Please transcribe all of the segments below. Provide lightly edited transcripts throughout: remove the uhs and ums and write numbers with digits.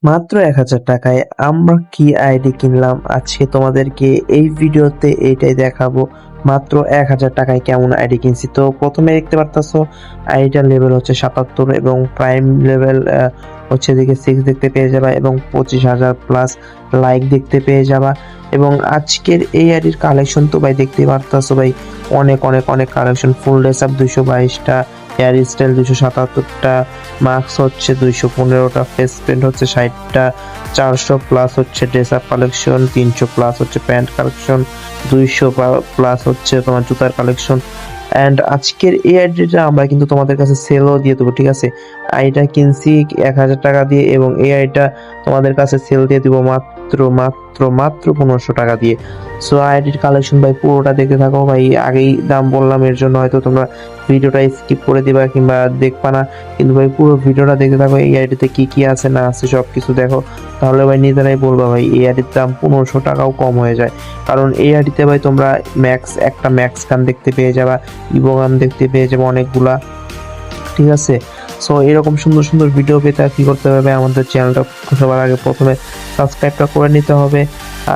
মাত্র 1000 টাকায় আমরা কি আইডি কিনলাম আজকে তোমাদেরকে এই ভিডিওতে এইটাই দেখাবো। মাত্র 1000 টাকায় কেমন আইডি কিনছি। তো প্রথমে দেখতে পারতাছো আইডিটার লেভেল হচ্ছে 77 এবং প্রাইম লেভেল হচ্ছে দিকে 6 দেখতে পেয়ে যাবা এবং 25,000 প্লাস লাইক দেখতে পেয়ে যাবা। এবং আজকের এই আইডির কালেকশন তো ভাই দেখতে পারতাছো ভাই, অনেক অনেক অনেক কালেকশন। ফুল ড্রেস আপ 222টা, হেয়ার স্টাইল 277টা, মাস্ক হচ্ছে 215টা, ফেস পেন্ট হচ্ছে 60টা, 400 প্লাস হচ্ছে ড্রেস আপ কালেকশন, 300 প্লাস হচ্ছে প্যান্ট কালেকশন, 200 প্লাস হচ্ছে তোমার জুতার কালেকশন। অ্যান্ড আজকের এই আইডিটা আমরা কিন্তু তোমাদের কাছে সেলও দিয়ে দেবো, ঠিক আছে। আইডিটা কিনছি 1000 টাকা দিয়ে এবং এই আইডিটা তোমাদের কাছে সেল দিয়ে দিব মাত্র মাত্র মাত্র 1500 টাকা দিয়ে। সো আইডির কালেকশন ভাই পুরোটা দেখতে থাকো ভাই। আগেই দাম বললাম, এর জন্য হয়তো তোমরা ভিডিওটা স্কিপ করে দিবা কিংবা দেখবা না, কিন্তু ভাই পুরো ভিডিওটা দেখতে থাকো। এই আইডিতে কি কি আছে না আছে সব কিছু দেখো, তাহলে ভাই নিজেরাই বলবা ভাই এই আইডির দাম 1500 টাকাও কম হয়ে যায়। কারণ এই আইডিতে ভাই তোমরা একটা ম্যাক্স গান দেখতে পেয়ে যাবা, ইভো গান দেখতে পেয়ে যাবে অনেকগুলা, ঠিক আছে। সো এরকম সুন্দর সুন্দর ভিডিও পেতে কি করতে হবে, আমাদের চ্যানেলটা সবার আগে প্রথমে সাবস্ক্রাইবটা করে নিতে হবে।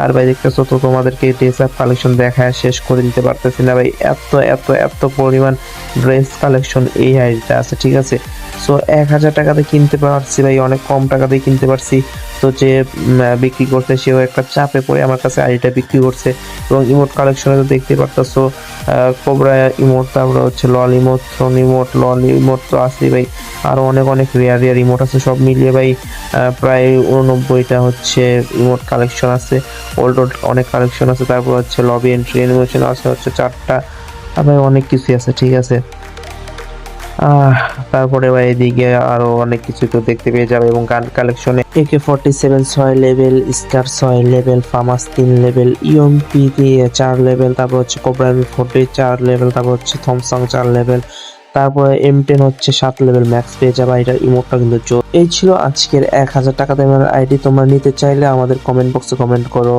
আর ভাই দেখতেছো তো তোমাদেরকে ড্রেস আপ কালেকশন দেখায় শেষ করে দিতে পারতেছি না ভাই, এত এত এত পরিমাণ ড্রেস কালেকশন এই আইডিটা আছে, ঠিক আছে। সো 1000 টাকাতে কিনতে পারছি ভাই, অনেক কম টাকাতে কিনতে পারছি। তো যে বিক্রি করতে সেও একটা চাপে পড়ে আমার কাছে আইডিটা বিক্রি করছে। এবং ইমোট কালেকশনে তো দেখতে পারতেছো কোবরা ইমোট, তারপরে হচ্ছে লল ইমোট, থ্রোন ইমোট, লল ইমোট তো আছে ভাই, আরো অনেক অনেক রেয়ার রেয়ার ইমোট আছে। সব মিলিয়ে ভাই প্রায় 89টা হচ্ছে ইমোট কালেকশন আছে। ওল্ড ওল্ড অনেক কালেকশন আছে। তারপর হচ্ছে লবি এন্ট্রি অ্যানিমেশন আছে হচ্ছে 4টা, আর ভাই অনেক কিছু আছে, ঠিক আছে। তারপরে ভাই এদিকে আরো অনেক কিছু তো দেখতে পেয়ে যাবে। এবং গান কালেকশনে AK-47 6 লেভেল, স্কার 6 লেভেল, ফামাস 3 লেভেল, ইউএমপি দিয়ে 4 লেভেল, তারপর হচ্ছে কোবরা M40 4 লেভেল, তারপর হচ্ছে থমসং 4 লেভেল, তারপরে M10 হচ্ছে 7 লেভেল ম্যাক্স পেয়ে যাবে। এটার ইমোটটা কিন্তু জোর। এই ছিল আজকের 1000 টাকা দামের আইডি। তোমরা নিতে চাইলে আমাদের কমেন্ট বক্সে কমেন্ট করো।